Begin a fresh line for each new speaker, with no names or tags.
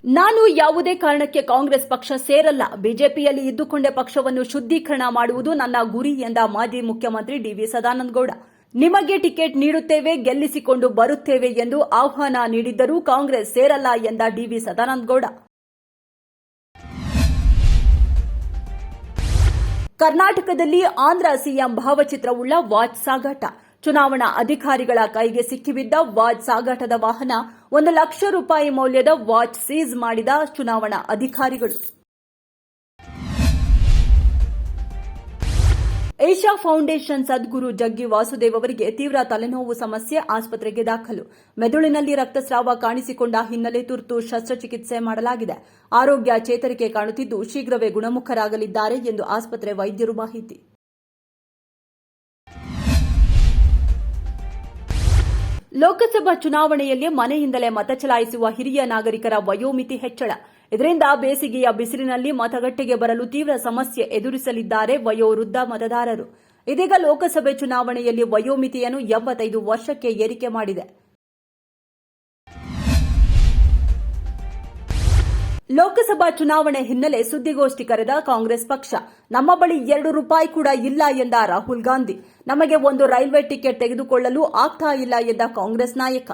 ನಾನು ಯಾವುದೇ ಕಾರಣಕ್ಕೆ ಕಾಂಗ್ರೆಸ್ ಪಕ್ಷ ಸೇರಲ್ಲ. ಬಿಜೆಪಿಯಲ್ಲಿ ಇದ್ದುಕೊಂಡೇ ಪಕ್ಷವನ್ನು ಶುದ್ಧೀಕರಣ ಮಾಡುವುದು ನನ್ನ ಗುರಿ ಎಂದ ಮಾಜಿ ಮುಖ್ಯಮಂತ್ರಿ ಡಿವಿ ಸದಾನಂದಗೌಡ. ನಿಮಗೆ ಟಿಕೆಟ್ ನೀಡುತ್ತೇವೆ, ಗೆಲ್ಲಿಸಿಕೊಂಡು ಬರುತ್ತೇವೆ ಎಂದು ಆಹ್ವಾನ ನೀಡಿದ್ದರೂ ಕಾಂಗ್ರೆಸ್ ಸೇರಲ್ಲ ಎಂದ ಡಿವಿ ಸದಾನಂದಗೌಡ. ಕರ್ನಾಟಕದಲ್ಲಿ ಆಂಧ್ರ ಸಿಎಂ ಭಾವಚಿತ್ರವುಳ್ಳ ವಾಚ್ ಸಾಗಾಟ. ಚುನಾವಣಾ ಅಧಿಕಾರಿಗಳ ಕೈಗೆ ಸಿಕ್ಕಿಬಿದ್ದ ವಾಚ್ ಸಾಗಾಟದ ವಾಹನ. 1 ಲಕ್ಷ ರೂಪಾಯಿ ಮೌಲ್ಯದ ವಾಚ್ ಸೀಸ್ ಮಾಡಿದ ಚುನಾವಣಾ ಅಧಿಕಾರಿಗಳು. ಏಷ್ಯಾ ಫೌಂಡೇಶನ್ ಸದ್ಗುರು ಜಗ್ಗಿ ವಾಸುದೇವ್ ಅವರಿಗೆ ತೀವ್ರ ತಲೆನೋವು ಸಮಸ್ಯೆ, ಆಸ್ಪತ್ರೆಗೆ ದಾಖಲು. ಮೆದುಳಿನಲ್ಲಿ ರಕ್ತಸ್ರಾವ ಕಾಣಿಸಿಕೊಂಡ ಹಿನ್ನೆಲೆ ತುರ್ತು ಶಸ್ತ್ರಚಿಕಿತ್ಸೆ ಮಾಡಲಾಗಿದೆ. ಆರೋಗ್ಯ ಚೇತರಿಕೆ ಕಾಣುತ್ತಿದ್ದು ಶೀಘ್ರವೇ ಗುಣಮುಖರಾಗಲಿದ್ದಾರೆ ಎಂದು ಆಸ್ಪತ್ರೆ ವೈದ್ಯರು ಮಾಹಿತಿ. ಲೋಕಸಭಾ ಚುನಾವಣೆಯಲ್ಲಿ ಮನೆಯಿಂದಲೇ ಮತ ಚಲಾಯಿಸುವ ಹಿರಿಯ ನಾಗರಿಕರ ವಯೋಮಿತಿ ಹೆಚ್ಚಳ. ಇದರಿಂದ ಬೇಸಿಗೆಯ ಬಿಸಿಲಿನಲ್ಲಿ ಮತಗಟ್ಟೆಗೆ ಬರಲು ತೀವ್ರ ಸಮಸ್ಯೆ ಎದುರಿಸಲಿದ್ದಾರೆ ವಯೋವೃದ್ಧ ಮತದಾರರು. ಇದೀಗ ಲೋಕಸಭೆ ಚುನಾವಣೆಯಲ್ಲಿ ವಯೋಮಿತಿಯನ್ನು 85 ವರ್ಷಕ್ಕೆ ಏರಿಕೆ ಮಾಡಿದೆ. ಲೋಕಸಭಾ ಚುನಾವಣೆ ಹಿನ್ನೆಲೆ ಸುದ್ದಿಗೋಷ್ಠಿ ಕರೆದ ಕಾಂಗ್ರೆಸ್ ಪಕ್ಷ. ನಮ್ಮ ಬಳಿ 2 ರೂಪಾಯಿ ಕೂಡ ಇಲ್ಲ ಎಂದ ರಾಹುಲ್ ಗಾಂಧಿ. ನಮಗೆ ಒಂದು ರೈಲ್ವೆ ಟಿಕೆಟ್ ತೆಗೆದುಕೊಳ್ಳಲು ಆಗ್ತಾ ಇಲ್ಲ ಎಂದ ಕಾಂಗ್ರೆಸ್ ನಾಯಕ.